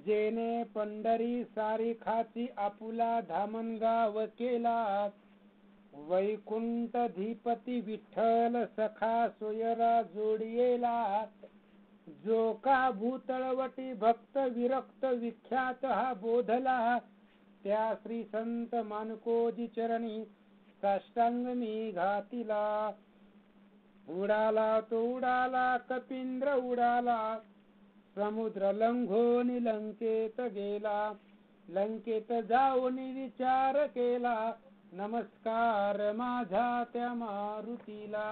जेने पंढरी सारिखाची आपुला धामणगाव केला. वैकुंठधिपती विठ्ठल सखा सोयरा जोडियेला. जो का भूतळवटी भक्त विरक्त विख्यात हा बोधला. त्या श्री संत मानकोजी चरणी साष्टांग मी घातिला. उडाला तो उडाला कपिंद्र उडाला. समुद्र लंघोन लंकेत गेला. लंकेत जाऊन विचार केला. नमस्कार माझा त्या मारुतीला.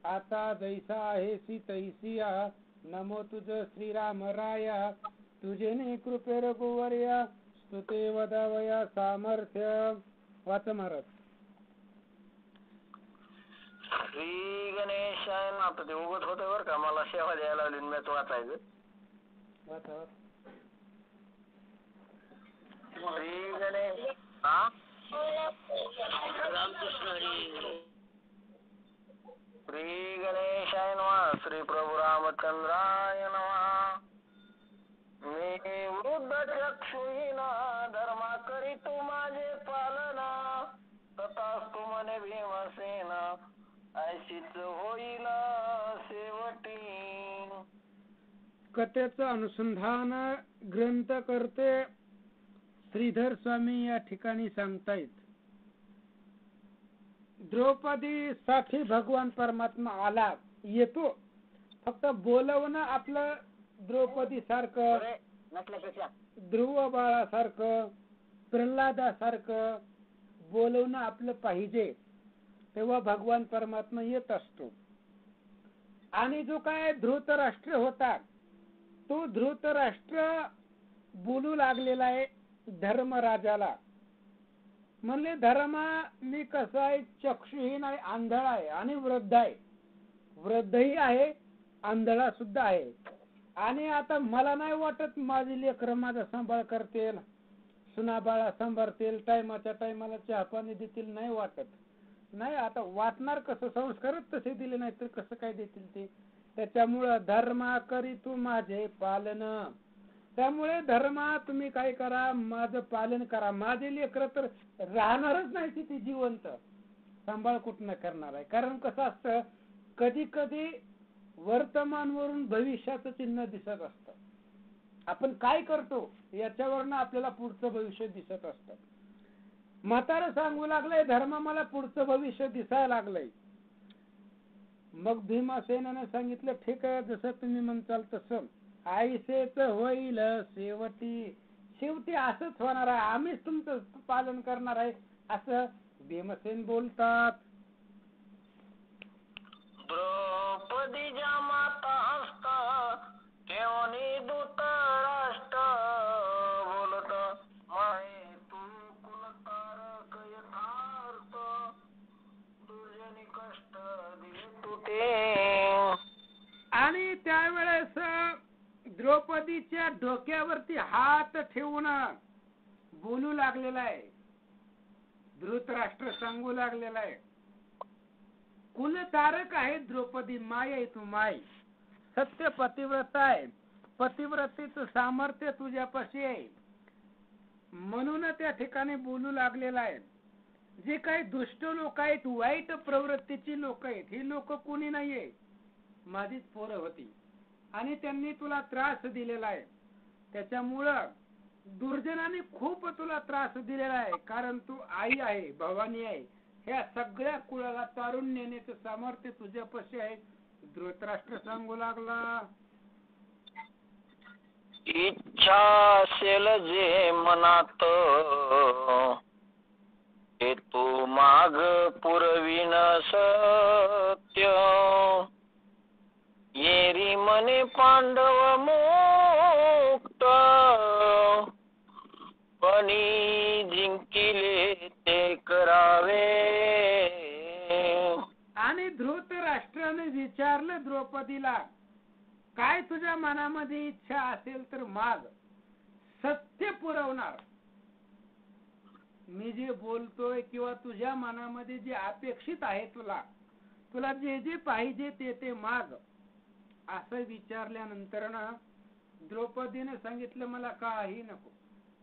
आता जैसा आहे तैसिया. नमो तुझ श्रीराम राया. तुझे कृपे रघुवर्या. स्तुते वदावया सामर्थ्य. वाच महाराज. श्री गणेशाय. आता ते उगत होतं बरं का, मला सेवा द्यायला लावली मॅच वाचायचं. श्री गणेश. हा रामकृष्ण हरी. श्री गणेशाय नमः. श्री प्रभू रामचंद्राय नमः. मी वृद्ध चक्षुहीन धर्मा करी तू माझे पालना. तथास्तु मने भीमसेन ऐशीच होईल शेवटी. कथेचं अनुसंधान ग्रंथ करते श्रीधर स्वामी या ठिकाणी सांगतायत. द्रौपदी साठी भगवान परमात्मा आला येतो. फक्त बोलवणं आपलं द्रौपदी सारखं, ध्रुव बाळासारखं, प्रल्हादासारखं बोलवणं आपलं पाहिजे. तेव्हा भगवान परमात्मा येत असतो. आणि जो काय धृतराष्ट्र होता तो धृतराष्ट्र बोलू लागलेला आहे धर्मराजाला. म्हणले धर्मा मी कसा आहे, चक्षुहीन आहे, आंधळा आहे आणि वृद्ध आहे. वृद्धही आहे, आंधळा सुद्धा आहे. आणि आता मला नाही वाटत माझी लेकरं माझा सांभाळ करतील, सुनाबाळा सांभाळतील, टायमाच्या टायमाला चहा पाणी देतील, नाही वाटत. नाही आता वाटणार कसं, संस्कारच तसे दिले नाही तर कसं काय देतील ते. त्याच्यामुळं धर्मा करी तू माझे पालन. त्यामुळे धर्मा तुम्ही काय करा, माझं पालन करा. माझे लेकरं तर राहणारच नाही तिथे जिवंत, सांभाळ कुठनं करणार आहे. कारण कसं असतं, कधी कधी वर्तमानवरून भविष्याचं चिन्ह दिसत असतं. आपण काय करतो याच्यावरनं आपल्याला पुढचं भविष्य दिसत असतं. म्हातारं सांगू लागलंय धर्म मला पुढचं भविष्य दिसायला लागलंय. मग भीमसेनाने सांगितलं ठीक आहे, जसं तुम्ही म्हणताल तसं आईसेच होईल शेवटी. शेवटी असंच होणार आहे, आम्हीच तुमचं पालन करणार आहे असं भीमसेन बोलतात. द्रौपदीच्या माता असता केवनी दूत राष्ट्र बोलत माये तू कुलतारक यथार्थ दुर्जनी कष्ट दिले तुटे. आणि त्यावेळेस द्रौपदीच्या डोक्यावरती हात ठेवून बोलू लागलेला आहे. धृतराष्ट्र सांगू लागलेला आहे कुलतारक आहे द्रौपदी, माय आहे तू माय, सत्य पतिव्रता आहे, पतिव्रतेचं सामर्थ्य तुझ्यापाशी आहे. म्हणून त्या ठिकाणी बोलू लागलेला आहे. जे काही दुष्ट लोक आहेत, वाईट प्रवृत्तीची लोक आहेत, ही लोक कोणी नाहीये, माझीच पोरं होती आणि त्यांनी तुला त्रास दिलेला आहे. त्याच्यामुळं दुर्जनाने खूप तुला त्रास दिलेला आहे. कारण तू आई आहे, भवानी आहे, ह्या सगळ्या कुळाला तारून नेण्याचं सामर्थ्य तुझ्यापाशी आहे. धृतराष्ट्र सांगू लागला इच्छा असेल जे मनात ते तू माग पुरविन सत्य. येरी मने पांडव मुक्त पणी जिंकिले ते करावे. आणि धृतराष्ट्राने विचारलं द्रौपदीला काय तुझ्या मनामध्ये इच्छा असेल तर माग, सत्य पुरवणार. मी जे बोलतोय किंवा तुझ्या मनामध्ये जे अपेक्षित आहे तुला जे जे पाहिजे ते ते माग. असं विचारल्यानंतर ना द्रौपदीने सांगितलं मला काही नको,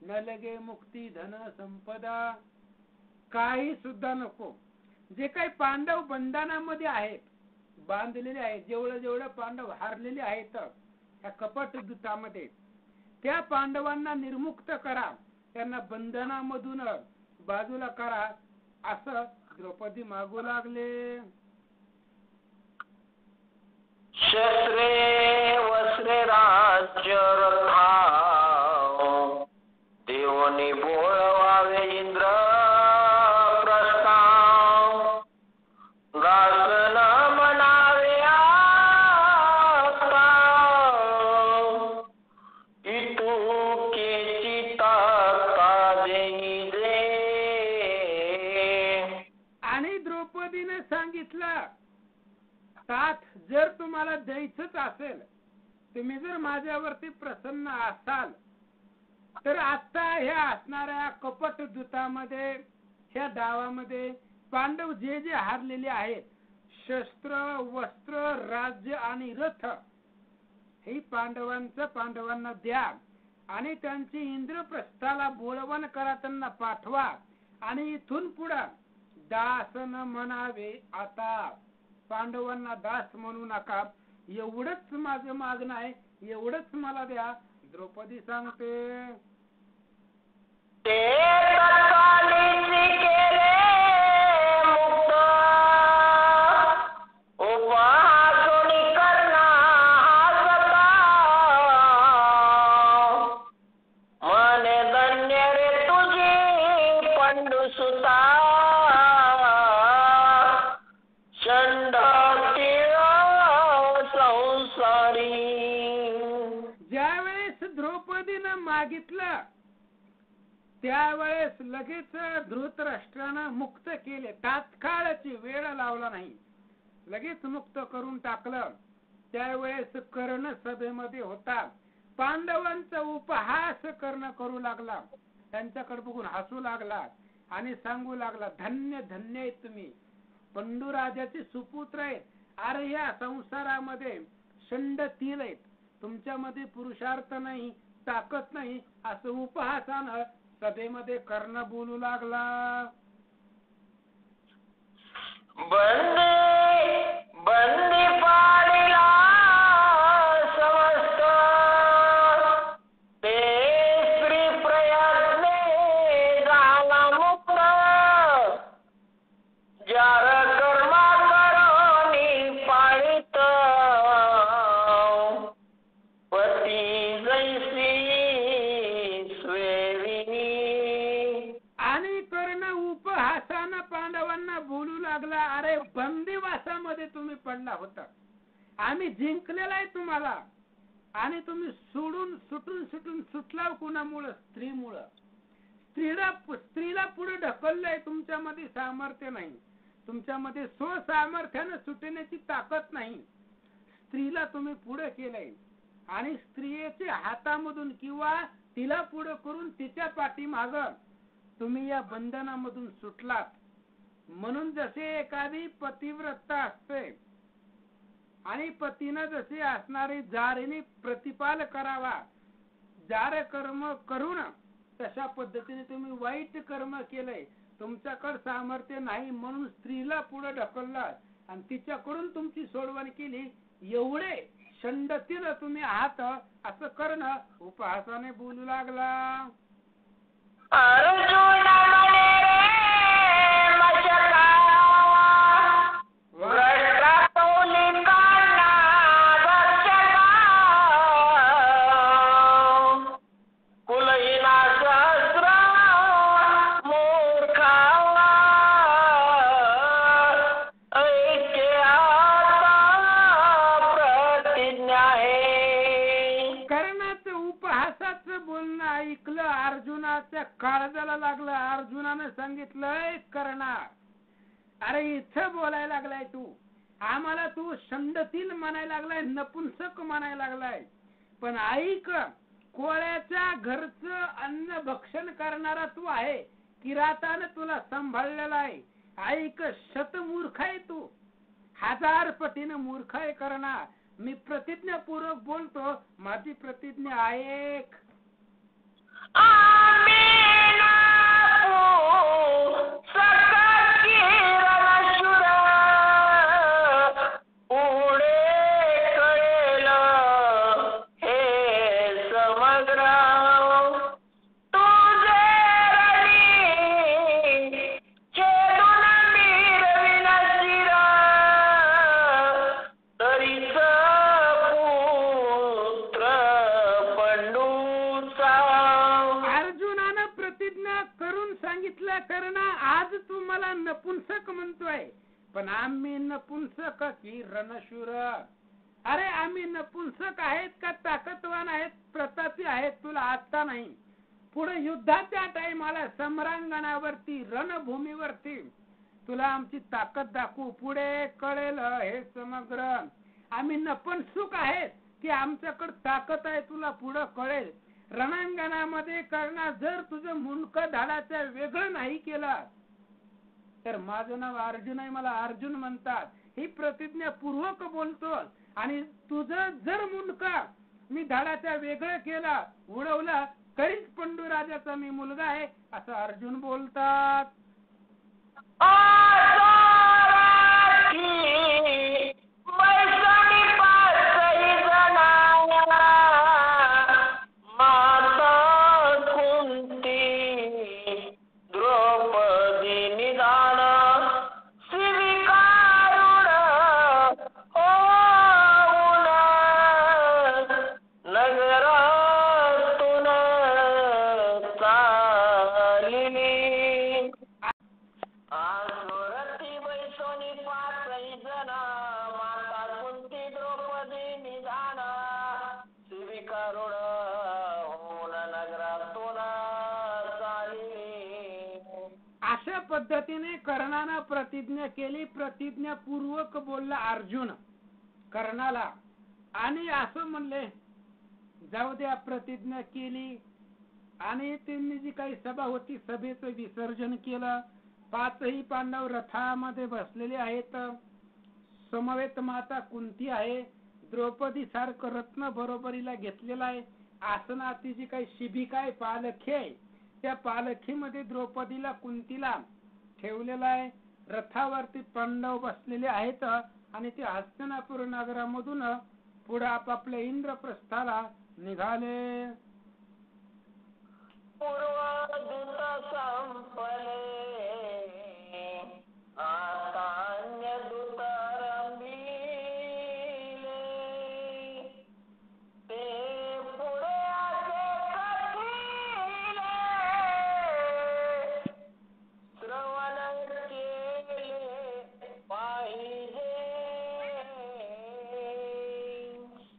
न लगे मुक्ती धन संपदा, काही सुद्धा नको. जे काही पांडव बंधनामध्ये आहेत, बांधलेले आहेत, जेवढं पांडव हारलेले आहेत त्या कपट दूतामध्ये, त्या पांडवांना निर्मुक्त करा, त्यांना बंधनामधून बाजूला करा, असं द्रौपदी मागू लागले. शस्त्रे वस्त्रे राज्य रथा, देवनी बोळवावे इंद्र प्रस्ताव, दासन म्हणावे आता, इतुकेची ताता देई दे. आणि द्रौपदीने सांगितलं, तात जर तुम्हाला द्यायचंच असेल, तुम्ही जर माझ्यावरती प्रसन्न असाल, तर आता ह्या असणाऱ्या कपट दूतामध्ये, ह्या डावामध्ये पांडव जे जे हारलेले आहेत, शस्त्र वस्त्र राज्य आणि रथ, हे पांडवांना द्या आणि त्यांची इंद्रप्रस्थाला बोळवण करा, त्यांना पाठवा. आणि इथून पुढे दासन म्हणावे आता, पांडवांना दास म्हणू नका, एवढंच माझं मागणं आहे, एवढंच मला द्या. द्रौपदी सांगते, ते तत्कालीची केले मुक्त, उपहासुनी कर्णा हसता, मने धन्य रे तुझी पंडुसुता, संसारी. ज्यावेळेस द्रौपदीनं मागितलं, त्यावेळेस लगेच धृतराष्ट्रानं मुक्त केले. तात्काळची वेळ लावला नाही, लगेच मुक्त करून टाकलं. त्यावेळेस कर्ण सभेमध्ये होता. पांडवांचा उपहास कर्ण करू लागला, त्यांच्याकडे बघून हसू लागला आणि सांगू लागला, धन्य धन्य आहेत तुम्ही, पंडुराजाचे सुपुत्र आहेत. अरे या संसारामध्ये षंड 3 आहेत, तुमच्यामध्ये पुरुषार्थ नाही, ताकद नाही, असं उपहासानं सभेमध्ये कर्ण बोलू लागला. बंदी पाडिला समस्त, ते स्त्री प्रयत्ने झाला मुक्त, जार कर्मा करोनी पाळित, पती जैसी स्वेरिणी. आणि कर्ण उपहासानं पांडवांना बोलू लागला, अरे बंदिवासामध्ये तुम्ही पडला होता, आम्ही जिंकलेला आहे तुम्हाला, आणि तुम्ही सुटून सुटला कुणामुळं? स्त्रीमुळं. स्त्रीला पुढे ढकललंय, तुमच्यामध्ये सामर्थ्य नाही, तुमच्यामध्ये स्वसामर्थ्यानं सुटण्याची ताकद नाही, स्त्रीला तुम्ही पुढे केलंय. आणि स्त्रियेच्या हातामधून किंवा तिला पुढे करून तिच्या पाठीमाग तुम्ही या बंधनामधून सुटलात. म्हणून जसे एखादी पतिव्रता असते आणि पतीनं जसे असणारी जारीने प्रतिपाल करावा, जार कर्म करून, तशा पद्धतीने तुम्ही वाईट कर्म केलंय. तुमच्याकडे सामर्थ्य नाही म्हणून स्त्रीला पुढे ढकलला आणि तिच्याकडून तुमची सोडवण केली. एवढे षंडतील तुम्ही आहात, असं कर्ण उपहासाने बोलू लागला. अर्जुन म्हणे रे मशका, भ्रष्टा कौली काढला रक्षका, कुलहीना सहस्र मूर्खावा, ऐक्य आता प्रतिज्ञा आहे. कर्णाचं उपहासाचं बोलणं ऐकलं, अर्जुनाच्या काळजाला लागलं. अर्जुनानं सांगितलंय, कर्णा अरे इथं बोलायला लागलाय तू, आम्हाला तू षंडतील म्हणायला लागलाय, नपुंसक म्हणायला लागलाय, पण ऐक, कोळ्याच्या घरचं अन्न भक्षण करणारा तू आहे, किरातानं तुला सांभाळलेला आहे. ऐक, शतमूर्ख आहे तू, 1000 पटीनं मूर्ख आहे कर्णा. मी प्रतिज्ञापूर्वक बोलतो, माझी प्रतिज्ञा ऐक. आज तू मला नपुंसक म्हणतोय, पण आम्ही नपुंसक की रणशूर? अरे आम्ही नपुंसक आहेत का ताकदवान आहेत, प्रतापी आहेत तुला आता नाही, पुढे युद्धाच्या टाइमाला सम्रांगणावरती रणभूमीवरती तुला आमची ताकद दाखवू, पुढे कळेल हे समग्र. आम्ही नपुंसक आहेत की आमच्याकडे ताकद आहे तुला पुढे कळेल. रणांगणामध्ये करणार जर तुझं मुंडकं धाडाचं वेगळं नाही केलं तर माझं नाव अर्जुन आहे, मला अर्जुन म्हणतात. ही प्रतिज्ञा पूर्वक बोलतो. आणि तुझं जर मुंडकं मी धाडाचं वेगळं केला, उडवला, तरीच पंडूराजाचा मी मुलगा आहे असं अर्जुन बोलतात. अशा पद्धतीने कर्णानं प्रतिज्ञा केली. प्रतिज्ञापूर्वक बोलला अर्जुन कर्णाला आणि असं म्हणले जाऊ द्या, प्रतिज्ञा केली. आणि त्यांनी जी काही सभा होती सभेचं विसर्जन केलं. पाचही पांडव रथामध्ये बसलेले आहेत. समवेत माता कुंती आहे. द्रौपदी सारखं रत्न बरोबरीला घेतलेला आहे. आसनाची जी काही शिबिका आहे, पालखी आहे, त्या पालखीमध्ये द्रौपदीला कुंतीला ठेवलेला आहे. रथावरती पांडव बसलेले आहेत आणि ते हस्तिनापुर नगरामधून पुढे आपापल्या इंद्रप्रस्थाला निघाले.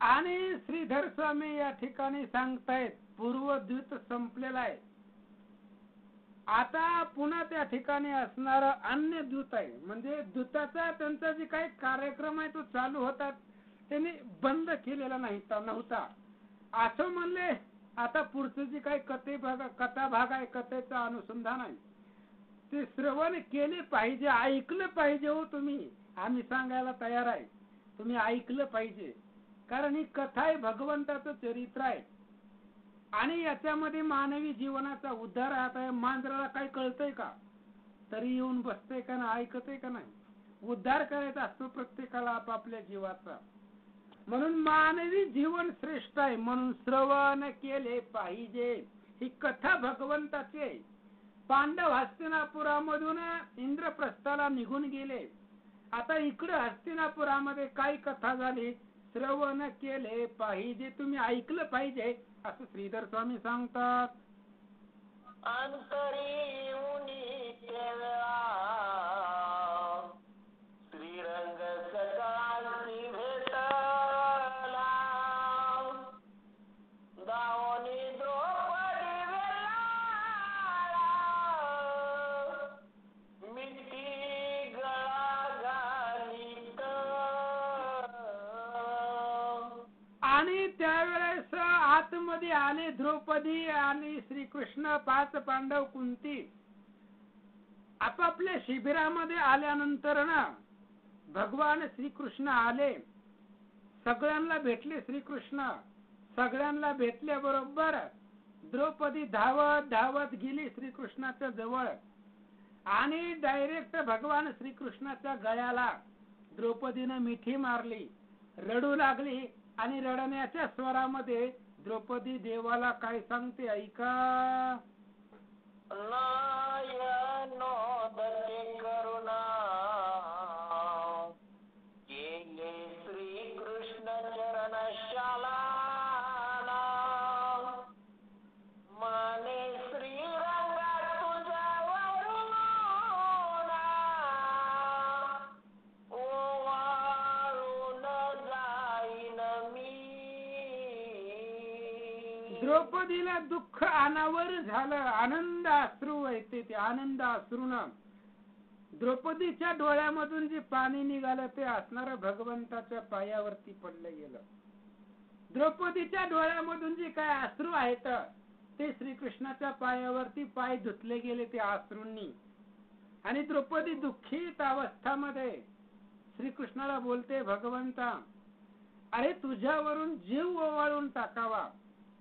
आणि श्रीधर स्वामी या ठिकाणी सांगतायत पूर्वद्यूत संपलेला आहे. आता पुन्हा त्या ठिकाणी असणार अन्य दूत आहे. म्हणजे दूताचा त्यांचा जे काही कार्यक्रम आहे तो चालू होता, त्यांनी बंद केलेला नव्हता. असं म्हणले आता पुढचं जे काही कथा भाग आहे, कथेचं अनुसंधान आहे, ते श्रवण केले पाहिजे, ऐकलं पाहिजे. हो तुम्ही, आम्ही सांगायला तयार आहे, तुम्ही ऐकलं पाहिजे. कारण ही कथा आहे, भगवंताचं चरित्र आहे आणि याच्यामध्ये मानवी जीवनाचा उद्धार आहे. मांजराला काही कळतंय का? तरी येऊन बसतंय का नाही, ऐकतंय का नाही? उद्धार करायचा असतो प्रत्येकाला आपापल्या जीवाचा. म्हणून मानवी जीवन श्रेष्ठ आहे, म्हणून श्रवण केले पाहिजे. ही कथा भगवंताची आहे. पांडव हस्तिनापुरामधून इंद्रप्रस्थाला निघून गेले. आता इकडे हस्तिनापुरामध्ये काय कथा झाली, श्रवण केले पाहिजे, तुम्ही ऐकलं पाहिजे असं श्रीधर स्वामी सांगतात. श्रीरंग सकाळी भेटला, दावणी द्रौपदी वेलाळा, मिठी गळा घालीत. आणि त्यावेळेस आतमध्ये आले द्रौपदी आणि श्रीकृष्ण, 5 पांडव, कुंती. आपापल्या शिबिरामध्ये आल्यानंतर ना भगवान श्रीकृष्ण आले. सगळ्यांना भेटले श्रीकृष्ण. सगळ्यांना भेटल्याबरोबर द्रौपदी धावत धावत गेली श्रीकृष्णाच्या जवळ आणि डायरेक्ट भगवान श्रीकृष्णाच्या गळ्याला द्रौपदीने मिठी मारली, रडू लागली आणि रडण्याच्या स्वरामध्ये द्रौपदी देवाला काय सांगते ऐका. नायनोदते करुणा केले श्रीकृष्ण चरणशाला मने श्रीरंगा तुझ्यावरून ओवाळून जाईन मी. द्रौपदीला दुःख अनावर झालं, आनंद अश्रू येते. ते आनंद अश्रूनं द्रौपदीच्या डोळ्यामधून जे पाणी निघालं ते असणारं भगवंताच्या पायावरती पडलं गेलं. द्रौपदीच्या डोळ्यामधून जे काय अश्रू आहेत ते श्रीकृष्णाच्या पायावरती पाय धुतले गेले ते अश्रूंनी. आणि द्रौपदी दुःखित अवस्थामध्ये श्रीकृष्णाला बोलते, भगवंता अरे तुझ्यावरून जीव ओवाळून टाकावा,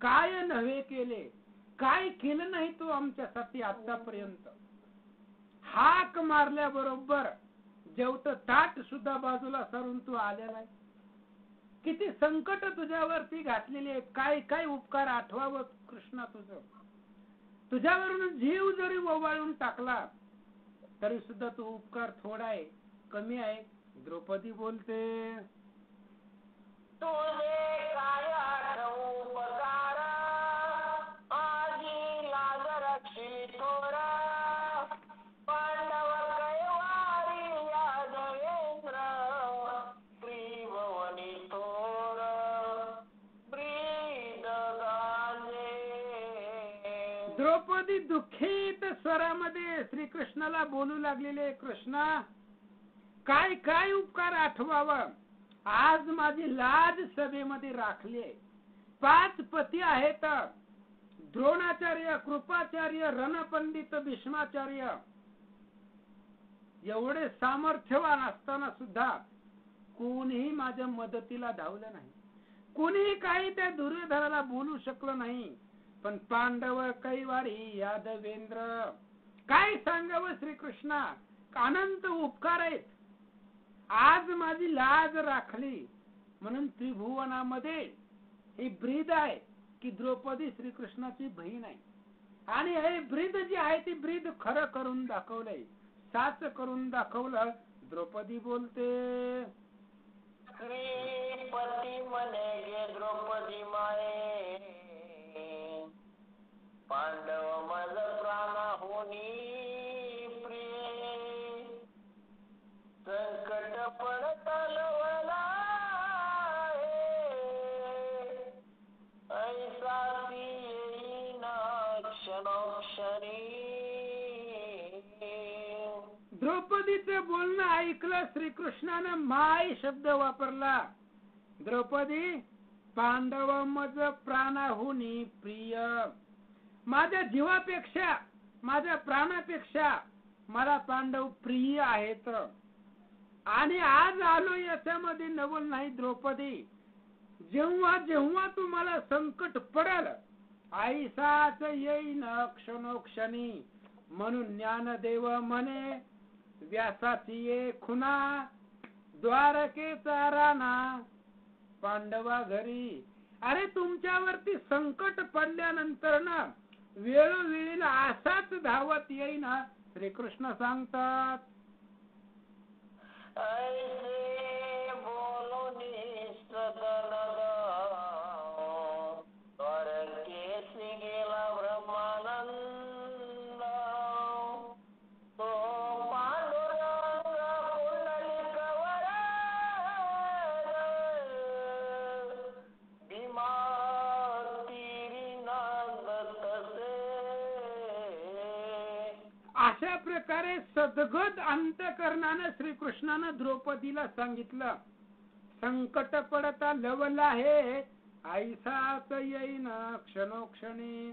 काय नव्हे केले, काय केलं नाही तू आमच्यासाठी आतापर्यंत. हाक मारल्याबरोबर जेवत ताट सुद्धा बाजूला सरून तू आलेला आहे. किती संकट तुझ्यावरती घातलेली आहेत, काय काय उपकार आठवावं कृष्णा तुझं. तुझ्यावरून जीव जरी ओवाळून टाकला तरी सुद्धा तो उपकार थोडा आहे, कमी आहे. द्रौपदी बोलते, तुझे काय आठवू उपकार आजी लाज रक्षी थोर पांडव कैवारी यादवेंद्र त्रिभुवनी थोर ब्रीद गांजे. द्रौपदी दुःखित स्वरामध्ये श्रीकृष्णाला बोलू लागलेले, कृष्णा काय काय उपकार आठवावं. आज माझी लाज सभेमध्ये राखली. 5 पती आहेत, द्रोणाचार्य, कृपाचार्य, रणपंडित, भीष्माचार्य. एवढे सामर्थ्यवान असताना सुद्धा कोणीही माझ्या मदतीला धावलं नाही. कोणीही काही त्या दुर्योधनाला बोलू शकलं नाही. पण पांडव कैवारी यादवेंद्र काय सांगावं श्रीकृष्णा, अनंत उपकार आहेत. आज माझी लाज राखली म्हणून त्रिभुवनामध्ये ही ब्रीद आहे की द्रौपदी श्रीकृष्णाची बहीण आहे. आणि हे ब्रीद जी आहे ती ब्रीद खरं करून दाखवलंय, साच करून दाखवलं. द्रौपदी बोलते, श्रीपती म्हणे गे द्रौपदी माये पांडव मज प्राणाहुनी प्रिय संकट पडत लवला ऐसा येईन क्षणोक्षणी. द्रौपदीचं बोलणं ऐकलं श्रीकृष्णानं माय शब्द वापरला. द्रौपदी पांडव मज प्राणाहुनी प्रिय, माझ्या जीवापेक्षा माझ्या प्राणापेक्षा मला पांडव प्रिय आहेत. आणि आज आलो याच्यामध्ये नवल नाही द्रौपदी. जेव्हा जेव्हा तुम्हाला संकट पडेल ऐसाच येईन क्षणोक्षणी. म्हणून ज्ञानदेव म्हणे व्यासाची ये खुना द्वारकेचा राणा पांडवा घरी. अरे तुमच्यावरती संकट पडल्यानंतर ना वेळोवेळीला असाच धावत येईन श्रीकृष्ण सांगतात. ऐसे बोलोनी सदन द्वारकेसी गेला ब्रह्मानंद तो पांडुरंग कुंडलिक वर भीमा तीरी नांदत तसे. अशा प्रकारे सद्गत अंतकरणाने श्रीकृष्णाने द्रौपदीला सांगितलं, संकट पडता लवला आहे ऐसाच येईन क्षणोक्षणी.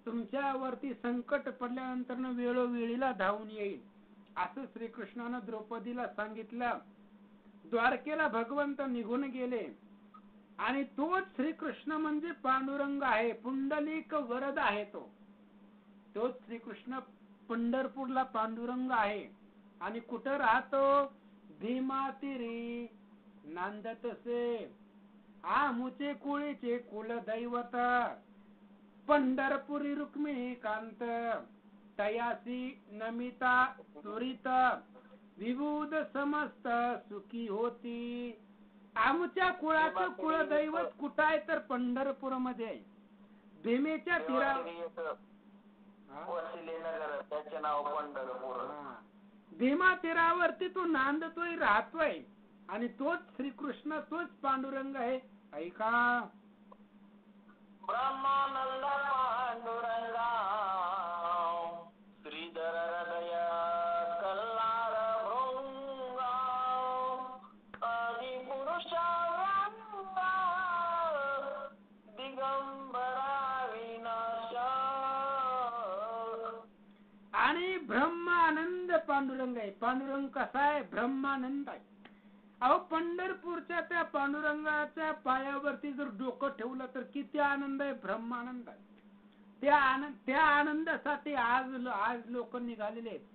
तुमच्यावरती संकट पडल्यानंतर वेळोवेळीला धावून येईल असं श्रीकृष्णाने द्रौपदीला सांगितलं. द्वारकेला भगवंत निघून गेले. आणि तोच श्रीकृष्ण म्हणजे पांडुरंग आहे. पुंडलिक वरद आहे तोच श्रीकृष्ण पंढरपूरला पांडुरंग आहे. आणि कुठं राहतो? भीमातिरी नांदतसे. आमुचे कुळीचे कुलदैवत पंढरपुरी रुक्मिणी कांत. तयासी नमिता त्वरित विबुध समस्त सुखी होती. आमच्या कुळाचं कुलदैवत कुठं आहे? तर पंढरपूर मध्ये आहे. भीमेच्या तीरावर भीमा तीरावरती तो नांदतोय, राहतोय. आणि तोच श्रीकृष्ण, तोच पांडुरंग आहे. ऐका, ब्रह्मानंद पांडुरंगा श्रीधर हृदय कल्लार भृंगा आदिपुरुषा दिगंबरा विनाश. आणि ब्रह्मानंद पांडुरंग आहे. पांडुरंग कसा आहे? ब्रह्मानंद आहे. अहो, पंढरपूरच्या त्या पांडुरंगाच्या पायावरती जर डोकं ठेवलं तर किती आनंद आहे, ब्रह्मानंद आहे. त्या आनंदासाठी आज लोक निघालेले आहेत.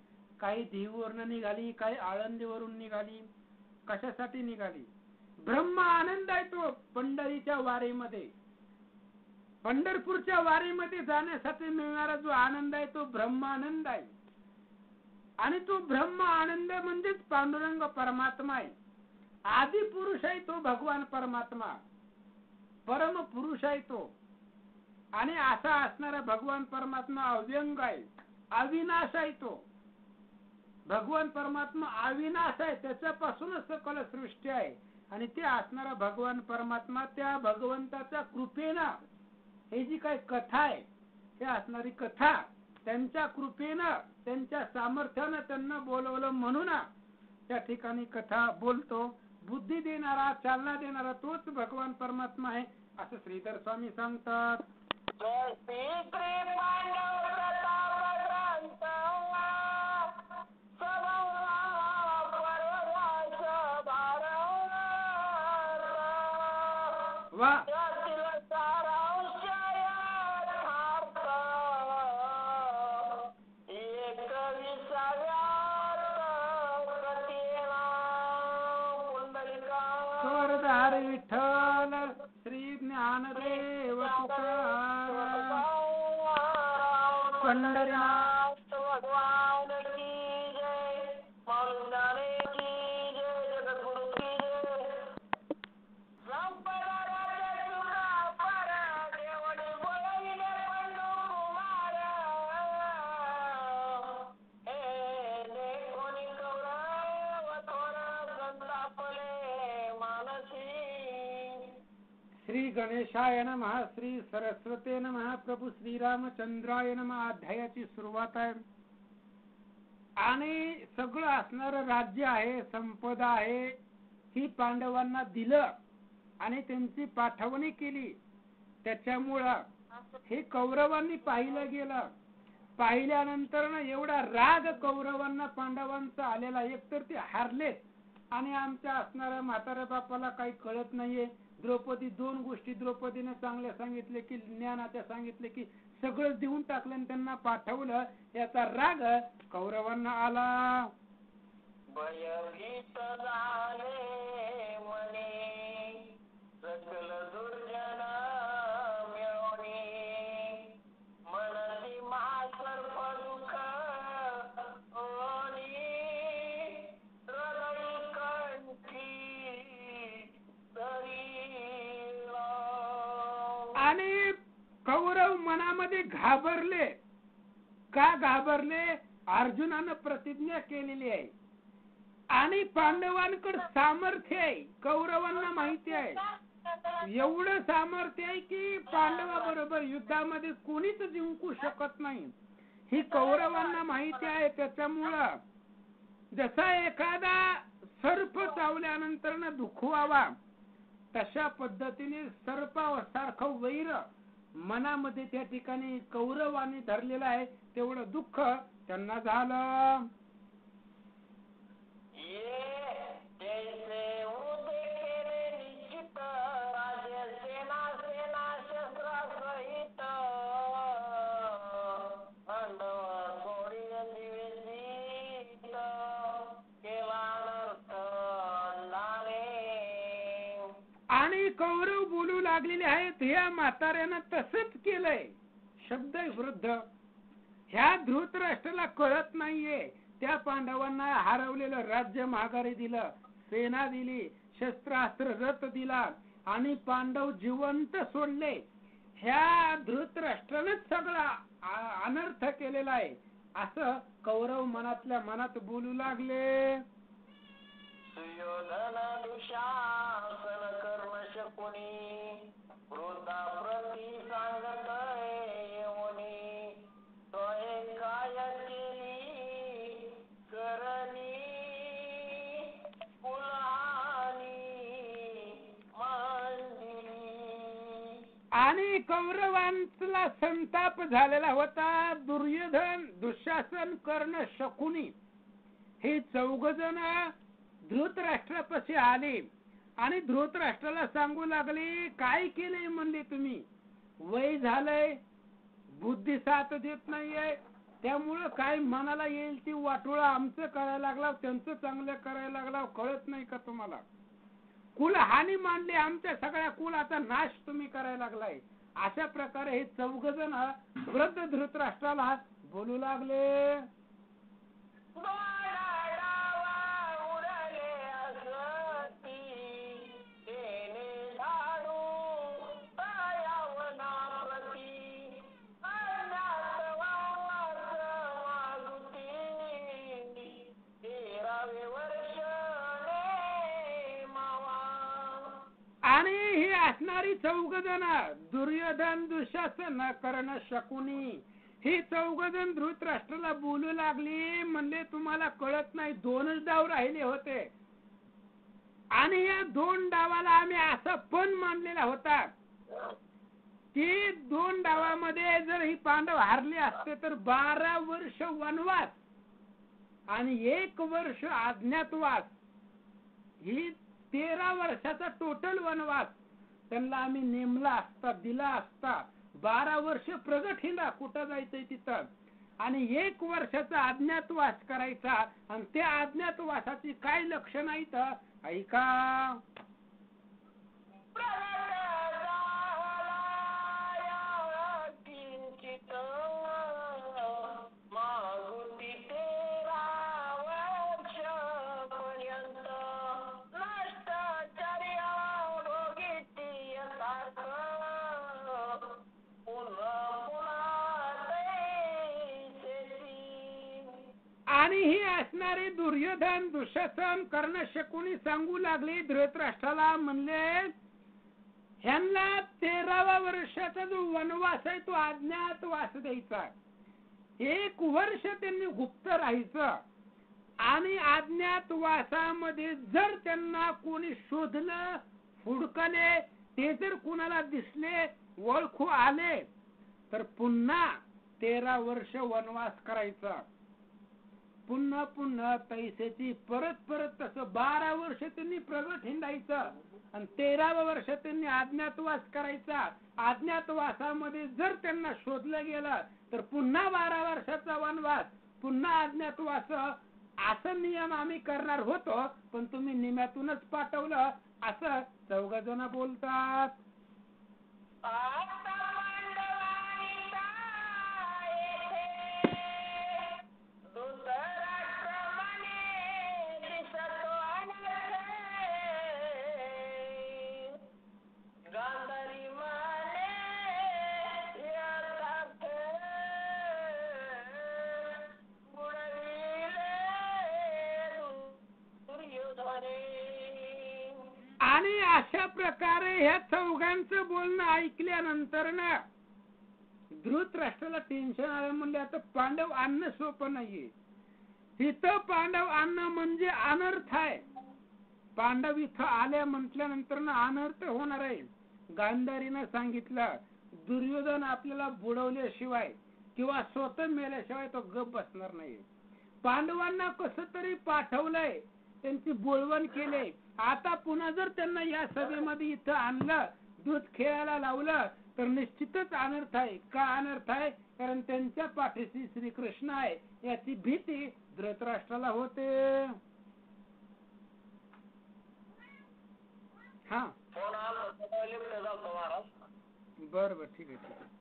काही देहूवरून निघाली, काही आळंदीवरून निघाली. कशासाठी निघाली? ब्रह्म आनंद आहे तो. पंढरीच्या वारीमध्ये, पंढरपूरच्या वारीमध्ये जाण्यासाठी मिळणारा जो आनंद आहे तो ब्रह्मानंद आहे. आणि तो ब्रह्म आनंद म्हणजेच पांडुरंग परमात्मा आहे. आदि पुरुष आहे तो भगवान परमात्मा, परम पुरुष आहे तो. आणि असा असणारा भगवान परमात्मा अव्यंग आहे, अविनाश आहे तो. भगवान परमात्मा अविनाश आहे, त्याच्यापासूनच सकल सृष्टी आहे. आणि ते असणारा भगवान परमात्मा त्या भगवंताच्या कृपेनं, हे जी काही कथा आहे, हे असणारी कथा त्यांच्या कृपेनं, त्यांच्या सामर्थ्यानं त्यांना बोलवलं म्हणून त्या ठिकाणी कथा बोलतो. बुद्धी देणारा, चालना देणारा तोच भगवान परमात्मा आहे, असं श्रीधर स्वामी सांगतात. वा, विठ्ठल श्री ज्ञानदेव तुकाराम पंढरीनाथ भगवान की जय, मौलाने की जय, जगद्गुरु की जय. श्री गणेशाय नमः, श्री सरस्वती नमः, प्रभू श्रीरामचंद्राय नमः. अध्यायाची सुरुवात आहे. आणि सगळं असणारं राज्य आहे, संपदा आहे, ही पांडवांना दिलं आणि त्यांची पाठवणी केली. त्याच्यामुळं हे कौरवांनी पाहिलं गेलं. पाहिल्यानंतर ना एवढा राग कौरवांना पांडवांचा आलेला. एकतर ते हारलेत आणि आमच्या असणाऱ्या म्हाताऱ्या बापाला काही कळत नाहीये. द्रौपदी, दोन गोष्टी द्रौपदीने चांगल्या सांगितले की ज्ञानाच्या सांगितले की सगळं देऊन टाकलं आणि त्यांना पाठवलं. याचा राग कौरवांना आला. भयभीत झाले मने सकल दुर्जन मिळवणे, मनसी महासर्प दुःख ओनी, हृदय कंठी आणि कौरव मनामध्ये घाबरले. का घाबरले? अर्जुनानं प्रतिज्ञा केलेली आहे आणि पांडवांकडे सामर्थ्य आहे. कौरवांना माहिती आहे एवढं सामर्थ्य आहे की पांडवाबरोबर युद्धामध्ये कोणीच जिंकू शकत नाही, ही कौरवांना माहिती आहे. त्याच्यामुळं जसा एखादा सर्प चावल्यानंतर न दुखवावा, तशा पद्धतीने सर्पासारखं वैर मनामध्ये त्या ठिकाणी कौरवांनी धरलेलं आहे. तेवढं दुःख त्यांना झालं. ये जैसे उदय केले निश्चित राजे कौरव बोलू लागलेले आहेत, ह्या म्हाताऱ्यानं तसंच केलंय, शब्द वृद्ध. ह्या धृतराष्ट्राला कळत नाहीये, त्या पांडवांना हरवलेलं राज्य माघारी दिलं, सेना दिली, शस्त्रास्त्र रथ दिला आणि पांडव जिवंत सोडले. ह्या धृतराष्ट्रानंच सगळा अनर्थ केलेला आहे, असं कौरव मनातल्या मनात बोलू लागले. सुयोधन दुःशासन कर्ण शकुनी वृद्धाप्रती सांगतय येऊनी तोय काय केली करणी कुलहानी मंदिरी. आणि कौरवांचा संताप झालेला होता. दुर्योधन, दुःशासन, कर्ण, शकुनी हे चौघजण धृतराष्ट्रापाशी आले आणि धृतराष्ट्राला सांगू लागले, काय केलंय म्हणले तुम्ही, वय झालंय, बुद्धी साथ देत नाहीये, त्यामुळं काय मनाला येईल ती वाटोळं आमचं करायला लागला, त्यांचं चांगलं करायला लागला, कळत नाही का तुम्हाला, कुलहानी मांडली, आमच्या सगळ्या कुलाचा नाश तुम्ही करायला लागलाय. अशा प्रकारे हे चौघजण वृद्ध धृतराष्ट्राला बोलू लागले. आणि ही असणारी चौघजण दुर्योधन, दुःशासन, कर्ण, शकुनी ही चौघजण धृतराष्ट्राला बोलू लागली. म्हणले तुम्हाला कळत नाही, 2च डाव राहिले होते आणि या 2 डावाला आम्ही असा पण मानलेला होता की 2 डावामध्ये जर ही पांडव हारले असते तर 12 वर्ष वनवास आणि 1 वर्ष अज्ञातवास, ही 13 वर्षाचा टोटल वनवास त्यांना आम्ही नेमला असता, दिला असता. 12 वर्ष प्रगट हिंडा कुठं जायचंय तिथं आणि 1 वर्षाचा अज्ञातवास करायचा. आणि त्या अज्ञातवासाची काय लक्षण आहेत ऐका. आणि ही असणारे दुर्योधन, दुःशासन, कर्ण, शकुनी सांगू लागले धृतराष्ट्राला, म्हणले ह्यांना 13व्या वर्षाचा जो वनवास आहे तो अज्ञातवास द्यायचा. 1 वर्ष त्यांनी गुप्त राहायचं आणि अज्ञातवासामध्ये जर त्यांना कोणी शोधलं, हुडकले, ते जर कुणाला दिसले, ओळखू आले तर पुन्हा 13 वर्ष वनवास करायचा. पुन्हा पुन्हा पैशाची परत तसं 12 वर्ष त्यांनी प्रगट हिंडायचं आणि 13व्या वर्ष त्यांनी अज्ञातवास करायचा. अज्ञातवासामध्ये जर त्यांना शोधलं गेलं तर पुन्हा 12 वर्षाचा वनवास, पुन्हा अज्ञातवास. असं नियम आम्ही करणार होतो पण तुम्ही निम्यातूनच पाठवलं, असं चौघजण बोलतात. आणि अशा प्रकारे ह्या चौघांचं बोलणं ऐकल्यानंतर ना धृतराष्ट्राला टेन्शन आलं. म्हणले आता पांडव आणणं सोपं नाहीये, इथं पांडव आणणं म्हणजे अनर्थ आहे. पांडव इथं आल्या म्हटल्यानंतर ना अनर्थ होणार आहे. गांधारीनं सांगितलं दुर्योधन आपल्याला बुडवल्याशिवाय किंवा स्वतः मेल्याशिवाय तो गप बसणार नाही. पांडवांना कसं तरी पाठवलंय, त्यांची बोलवण केले. आता पुन्हा जर त्यांना या सभेमध्ये इथं आणलं, दूध खेळायला लावलं तर निश्चितच अनर्थ आहे. का अनर्थ आहे? कारण त्यांच्या पाठीशी श्रीकृष्ण आहे याची भीती धृतराष्ट्राला होते. हा फोन आला होता लिफ्ट जातो महाराज. बर बर ठीक आहे ठीक आहे.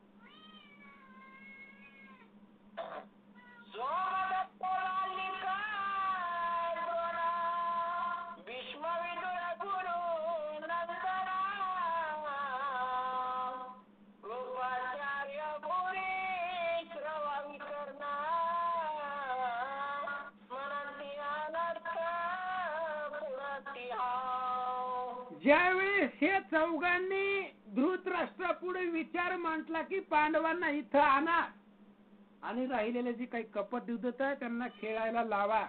ज्यावेळेस हे चौघांनी धृतराष्ट्रापुढे विचार मांडला की पांडवांना इथं आणा आणि राहिलेले जे काही कपट युद्धत आहे त्यांना खेळायला लावा,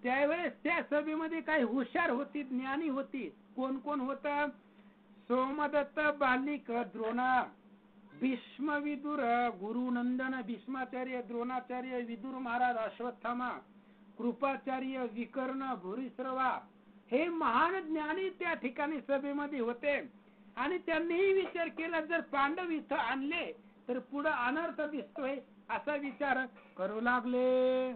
त्यावेळेस त्या सभेमध्ये काही हुशार होती, ज्ञानी होती. कोण कोण होत? सोमदत्त, बालिक, द्रोण, भीष्म, विदुर, गुरुनंदन, भीष्माचार्य, द्रोणाचार्य, विदुर महाराज, अश्वत्थामा, कृपाचार्य, विकर्ण, भूरिश्रवा हे महान ज्ञानी त्या ठिकाणी सभेमध्ये होते. आणि त्यांनीही विचार केला जर पांडव इथं आणले तर पुढे अनर्थ दिसतोय असा विचार करू लागले.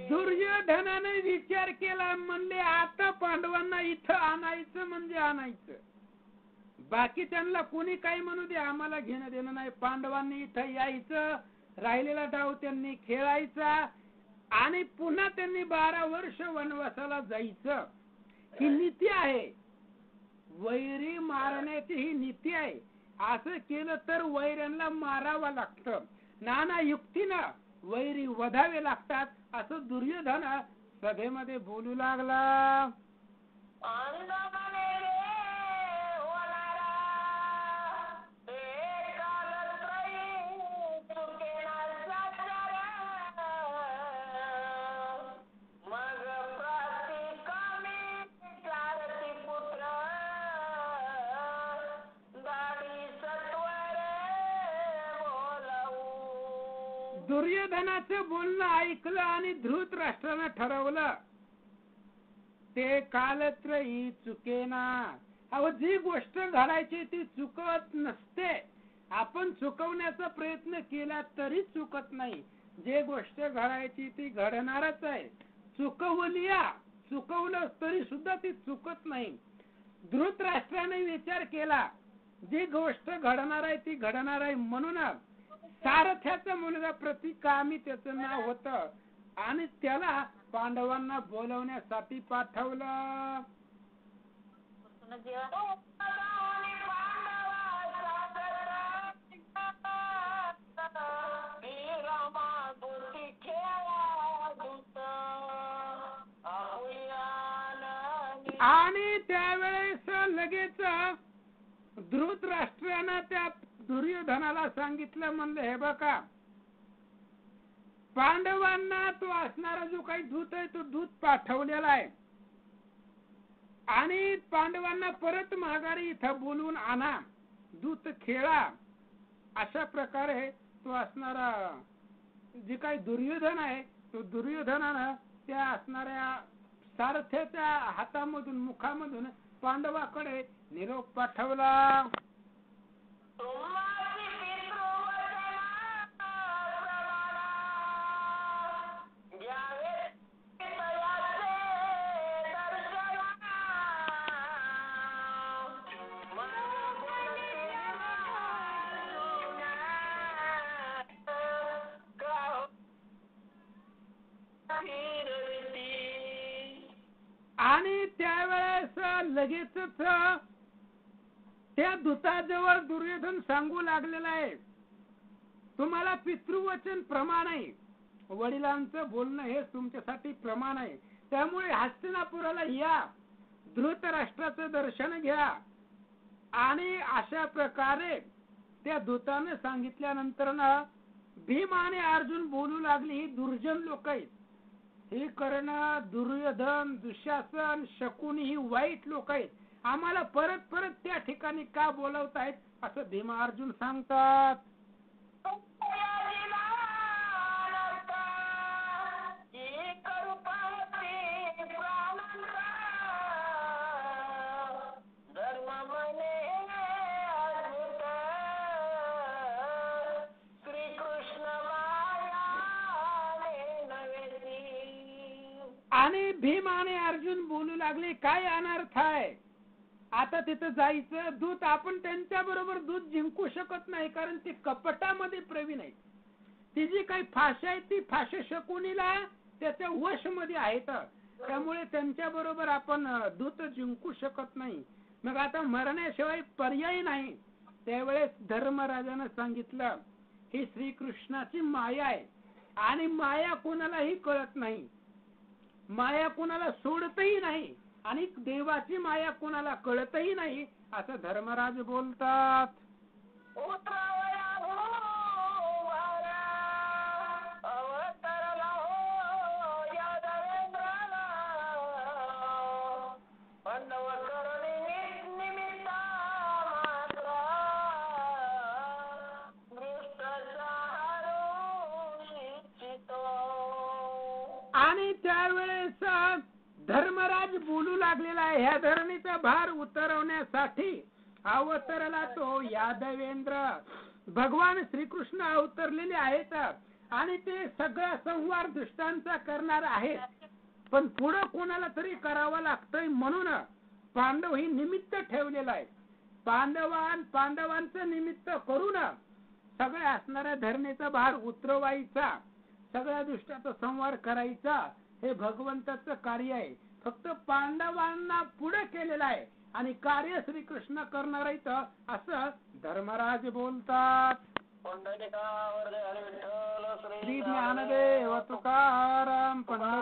दुर्योधनाने विचार केला, म्हणले आता पांडवांना इथं आणायचं म्हणजे आणायचं. बाकी त्यांना कोणी काही म्हणू दे, आम्हाला घेणं देणं नाही. पांडवांनी इथं यायचं, राहिलेला डाव त्यांनी खेळायचा आणि पुन्हा त्यांनी 12 वर्ष वनवासाला जायचं. ही नीती आहे, वैरी मारण्याची ही नीती आहे. असं केलं तर वैऱ्यांना मारावं लागतं, नाना युक्तीनं वैरी वधावे लागतात असं दुर्योधन सभेमध्ये बोलू लागला. दुर्योधनाचं बोलणं ऐकलं आणि धृतराष्ट्रानं ठरवलं ते कालत्रयी चुकेना. अहो जी गोष्ट घडायची ती चुकत नसते, आपण चुकवण्याचा प्रयत्न केला तरी चुकत नाही. जे गोष्ट घडायची ती घडणारच आहे. चुकवलं तरी सुद्धा ती चुकत नाही. धृतराष्ट्राने विचार केला जी गोष्ट घडणार आहे ती घडणार आहे. म्हणून सारथ्याचा मुलगा प्रतिकामी त्याचं नाव होतं आणि त्याला पांडवांना बोलवण्यासाठी पाठवलं. आणि त्यावेळेस लगेच धृतराष्ट्रानं त्या दुर्योधनाला सांगितलं, म्हणलं हे बघा पांडवांना तो असणारा जो काही दूत आहे तो दूत पाठवलेला आहे आणि पांडवांना परत माघारी इथं बोलवून आणा, दूत खेळा. अशा प्रकारे तो असणारा जे काही दुर्योधन आहे तो दुर्योधनानं त्या असणाऱ्या सारथ्याच्या हातामधून मुखामधून पांडवाकडे निरोप पाठवला. आणि त्यावेळेस लगेचच त्या दूताजवळ दुर्योधन सांगू लागलेला आहे, तुम्हाला पितृवचन प्रमाण आहे, वडिलांचं बोलणं हे तुमच्यासाठी प्रमाण आहे. त्यामुळे हस्तिनापुराला या, धृतराष्ट्राचं दर्शन घ्या. आणि अशा प्रकारे त्या दूताने सांगितल्यानंतर ना भीम आणि अर्जुन बोलू लागले, ही दुर्जन लोक आहेत, हे कर्ण, दुर्योधन, दुःशासन, शकुनी ही वाईट लोक आहेत, आम्हाला परत परत त्या ठिकाणी का बोलवतायत असं भीम अर्जुन सांगतात. आणि भीम आणि अर्जुन बोलू लागले, काय अनर्थ आहे, आता तिथं जायचं. दूत आपण त्यांच्या बरोबर दूत जिंकू शकत नाही, कारण ते कपटामध्ये प्रवीण आहे. ती जी काही फाशी आहे ती फाशी शकुनीला त्याच्या वश मध्ये आहेत, त्यामुळे त्यांच्या बरोबर आपण दूत जिंकू शकत नाही. मग आता मरण्याशिवाय पर्याय नाही. त्यावेळेस धर्मराजानं सांगितलं, ही श्रीकृष्णाची माया आहे आणि माया कोणालाही कळत नाही, माया कोणाला सोडतही नाही आणि देवाची माया कोणाला कळतही नाही, असं धर्मराज बोलतात. आणि त्यावेळेस धर्मराज बोलू लागलेला आहे, ह्या धरणीचा भार उतरवण्यासाठी अवतरला तो यादवेंद्र. भगवान श्रीकृष्ण अवतरलेले आहेत आणि ते सगळा संहार दुष्टांचा करणार आहेत. पण पुढं कोणाला तरी करावं लागतंय, म्हणून पांडव ही निमित्त ठेवलेलं आहे. पांडवांचं निमित्त करून सगळ्या असणाऱ्या धरणीचा भार उतरवायचा, सगळ्या दुष्टाचा संहार करायचा, हे भगवंताचं कार्य आहे. फक्त पांडवांना पुढे केलेलं आहे आणि कार्य श्रीकृष्ण करणार आहेत, असं धर्मराज बोलतात. श्री ज्ञानदेव तुकाराम पंढरीनाथ.